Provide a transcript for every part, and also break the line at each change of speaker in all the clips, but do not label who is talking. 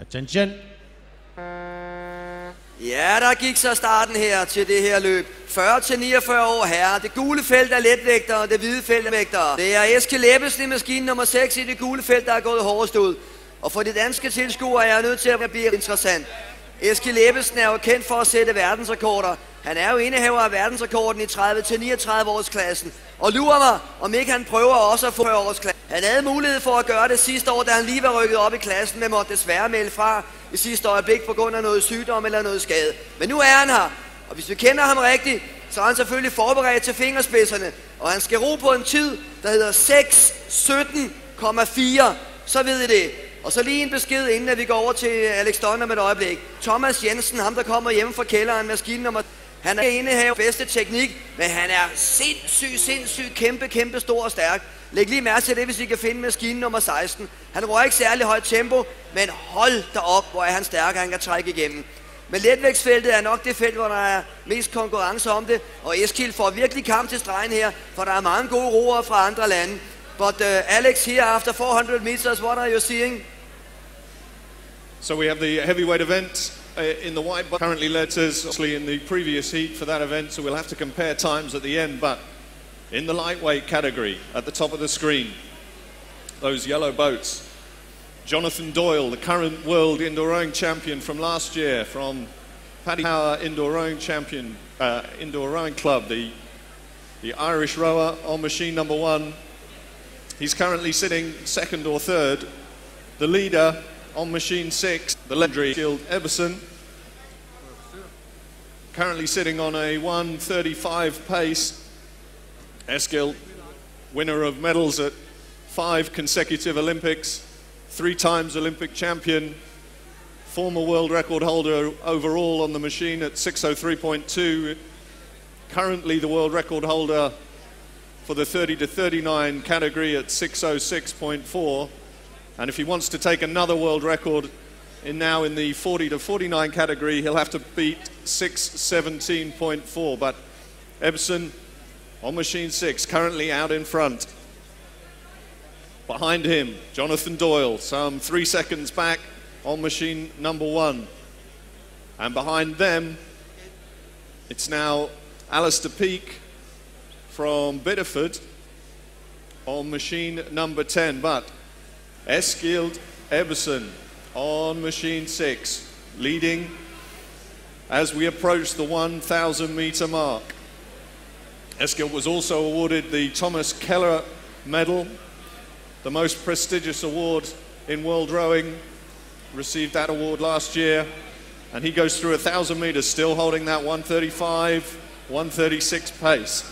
Attention.
Ja, der gik så starten her til det her løb. 40-49 år herre. Det gule felt er letvægtere, og det hvide felt er vægtere. Det er Eskil Ebbesen i maskine nummer 6 i det gule felt, der er gået hårdest ud. Og for de danske tilskuere er jeg nødt til at blive interessant. Eskil Ebbesen er jo kendt for at sætte verdensrekorder. Han er jo indehaver af verdensrekorden i 30-39 årsklassen. Og lurer mig, om ikke han prøver også at få årsklassen. Han havde mulighed for at gøre det sidste år, da han lige var rykket op i klassen, men måtte desværre melde fra i sidste øjeblik på grund af noget sygdom eller noget skade. Men nu er han her, og hvis vi kender ham rigtigt, så er han selvfølgelig forberedt til fingerspidserne. Og han skal ro på en tid, der hedder 6:17,4. Så ved I det. Og så lige en besked, inden at vi går over til Alex Donner med et øjeblik. Thomas Jensen, ham der kommer hjemme fra kælderen, maskine nummer... Han er indehaver bedste teknik, men han er sindssygt kæmpe stor og stærk. Læg lige mærke til det, hvis I kan finde maskine nummer 16. Han rører ikke særlig højt tempo, men hold da op, hvor er han stærk, han kan trække igennem. Men letvægtsfeltet er nok det felt, hvor der er mest konkurrence om det, og Eskil får virkelig kamp til stregen her, for der er mange gode roere fra andre lande. But Alex, here after 400 meters, what are you seeing?
So we have the heavyweight event in the white, but currently led us obviously in the previous heat for that event, so we'll have to compare times at the end. But in the lightweight category, at the top of the screen, those yellow boats. Jonathan Doyle, the current world indoor rowing champion from last year, from Paddy Power Indoor Rowing Champion, Indoor Rowing Club, the Irish rower on machine number 1. He's currently sitting second or third. The leader on machine 6, the legendary Eskil Ebbesen, currently sitting on a 1:35 pace. Eskil, winner of medals at 5 consecutive Olympics, 3 times Olympic champion, former world record holder overall on the machine at 6:03.2, currently the world record holder for the 30-39 category at 6:06.4. And if he wants to take another world record in the 40-49 category, he'll have to beat 6:17.4. But Ebbesen on machine 6, currently out in front. Behind him, Jonathan Doyle, some 3 seconds back on machine number 1. And behind them, it's now Alistair Peake from Bideford on machine number 10. But Eskil Ebbesen on machine 6, leading as we approach the 1,000 meter mark. Eskil was also awarded the Thomas Keller Medal, the most prestigious award in world rowing, received that award last year, and he goes through 1,000 meters still holding that 1:35, 1:36 pace.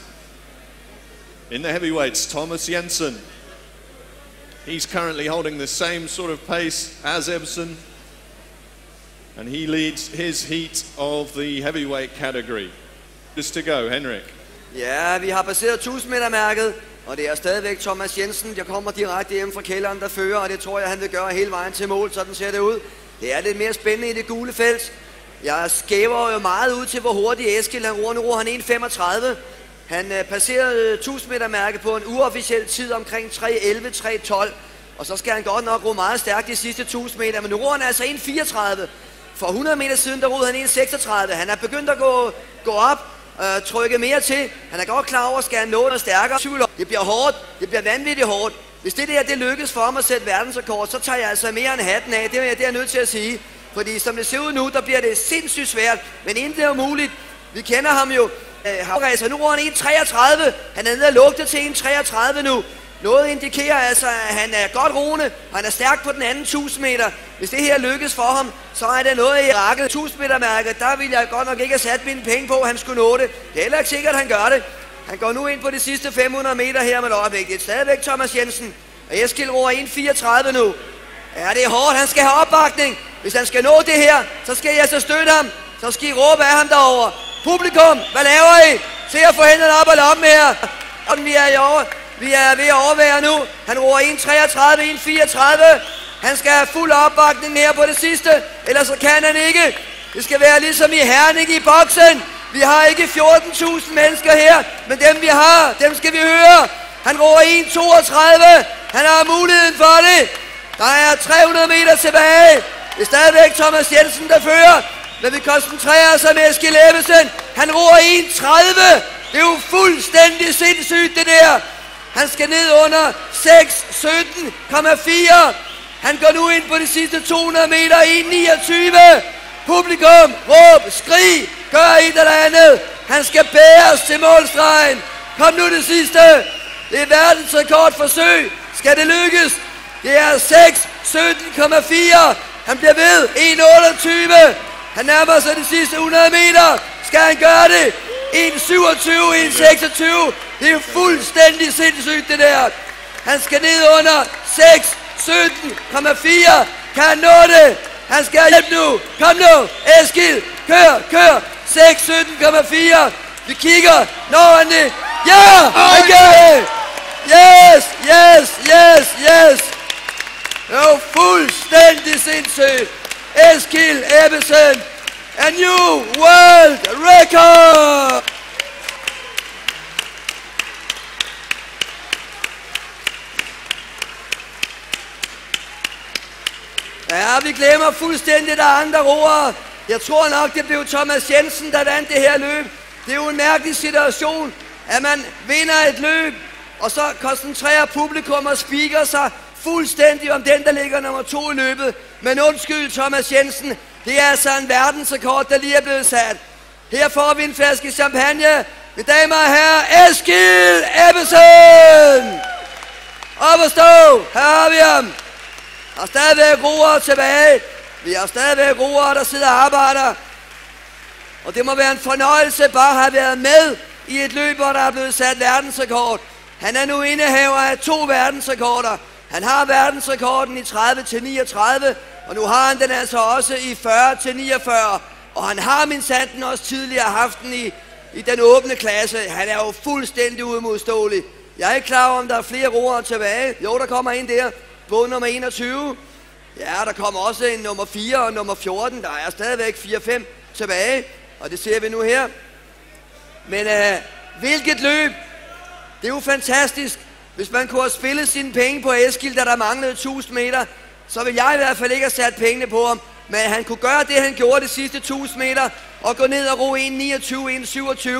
In the heavyweights, Thomas Jensen, he's currently holding the same sort of pace as Ebbesen, and he leads his heat of the heavyweight category. Just to go, Henrik.
Ja, vi har passeret 1000 meter mærket, og det er stadigvæk Thomas Jensen, der kommer direkte hjem fra kælderen, der fører, og det tror jeg, han vil gøre hele vejen til mål, sådan ser det ud. Det er lidt mere spændende i det gule felt. Jeg skæver jo meget ud til, hvor hurtigt Eskil han roer. Nu roer han 1:35. Han passerede 1000 meter mærke på en uofficiel tid omkring 3:11-3:12. Og så skal han godt nok ro meget stærkt de sidste 1000 meter, men nu roer han altså 1:34. For 100 meter siden, der roede han 1:36. Han er begyndt at gå op, trykke mere til. Han er godt klar over, at skal han nå noget stærkere. Det bliver hårdt, det bliver vanvittigt hårdt. Hvis det der, det lykkes for ham at sætte verdensrekord, så tager jeg altså mere end hatten af. Det er jeg nødt til at sige. Fordi som det ser ud nu, der bliver det sindssygt svært. Men intet er umuligt. Vi kender ham jo. Nu roer han 1:33. Han er nede og lugter til 1:33 nu. Noget indikerer altså, at han er godt roende, og han er stærk på den anden 1000 meter. Hvis det her lykkes for ham, så er det noget i rakket. 1000 meter mærket, der vil jeg godt nok ikke have sat mine penge på, at han skulle nå det. Det er heller ikke sikkert, at han gør det. Han går nu ind på de sidste 500 meter her med et øjeblik. Det er stadigvæk Thomas Jensen, og Eskil roer 1:34 nu. Ja, det er hårdt, han skal have opbakning. Hvis han skal nå det her, så skal jeg så støtte ham. Så skal I råbe af ham derovre. Publikum, hvad laver I? Se at få hænderne op og lommen her. Vi er ved at overvære nu. Han roer 1:33, 1:34. Han skal have fuld opbakning her på det sidste, ellers så kan han ikke. Det skal være ligesom i Herning i boksen. Vi har ikke 14.000 mennesker her, men dem vi har, dem skal vi høre. Han roer 1:32. Han har muligheden for det. Der er 300 meter tilbage. Det er stadigvæk Thomas Jensen, der fører. Men vi koncentrerer os om Eskil Ebbesen. Han roer 1.30. Det er jo fuldstændig sindssygt, det der. Han skal ned under 6.17,4. Han går nu ind på de sidste 200 meter, 1.29. Publikum, råb, skrig, gør et eller andet. Han skal bæres til målstregen. Kom nu det sidste. Det er verdensrekordforsøg. Skal det lykkes? Det er 6.17,4. Han bliver ved. 1.28. Han nærmer sig de sidste 100 meter. Skal han gøre det? 1.27, 1.26. Det er jo fuldstændig sindssygt, det der. Han skal ned under 6.17,4. Kan han nå det? Han skal hjælpe nu. Kom nu. Eskil. Kør, kør. 6.17,4. Vi kigger. Når han det? Ja! Han gør det! Yes, yes, yes, yes. Det er jo fuldstændig sindssygt. Eskil Ebbesen. A new world record! Ja, vi glemmer fuldstændig, der er andre roere. Jeg tror nok, det blev Thomas Jensen, der vandt det her løb. Det er jo en mærkelig situation, at man vinder et løb, og så koncentrerer publikum og speaker sig fuldstændig om den, der ligger nummer 2 i løbet. Men undskyld, Thomas Jensen, det er altså en verdensrekord, der lige er blevet sat. Her får vi en flaske champagne. Mine damer og herrer, Eskil Ebbesen! Op og stå, her har vi ham. Der er stadigvæk roere tilbage. Vi har stadigvæk roere, der sidder og arbejder. Og det må være en fornøjelse bare at have været med i et løb, hvor der er blevet sat verdensrekord. Han er nu indehaver af 2 verdensrekorder. Han har verdensrekorden i 30-39, og nu har han den altså også i 40-49. Og han har mindsat den også tidligere haft den i den åbne klasse. Han er jo fuldstændig uimodståelig. Jeg er ikke klar over, om der er flere roere tilbage. Jo, der kommer en der. Både nummer 21. Ja, der kommer også en nummer 4 og nummer 14. Der er stadigvæk 4-5 tilbage. Og det ser vi nu her. Men hvilket løb. Det er jo fantastisk. Hvis man kunne have spillet sine penge på Eskil, da der manglede 1000 meter, så vil jeg i hvert fald ikke have sat pengene på ham. Men han kunne gøre det, han gjorde de sidste 1000 meter, og gå ned og ro 1.29, 1.27.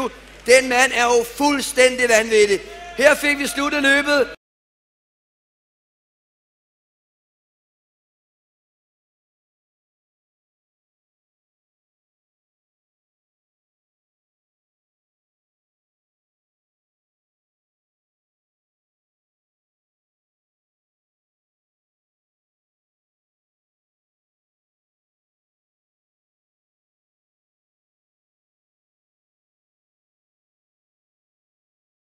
Den mand er jo fuldstændig vanvittig. Her fik vi sluttet løbet.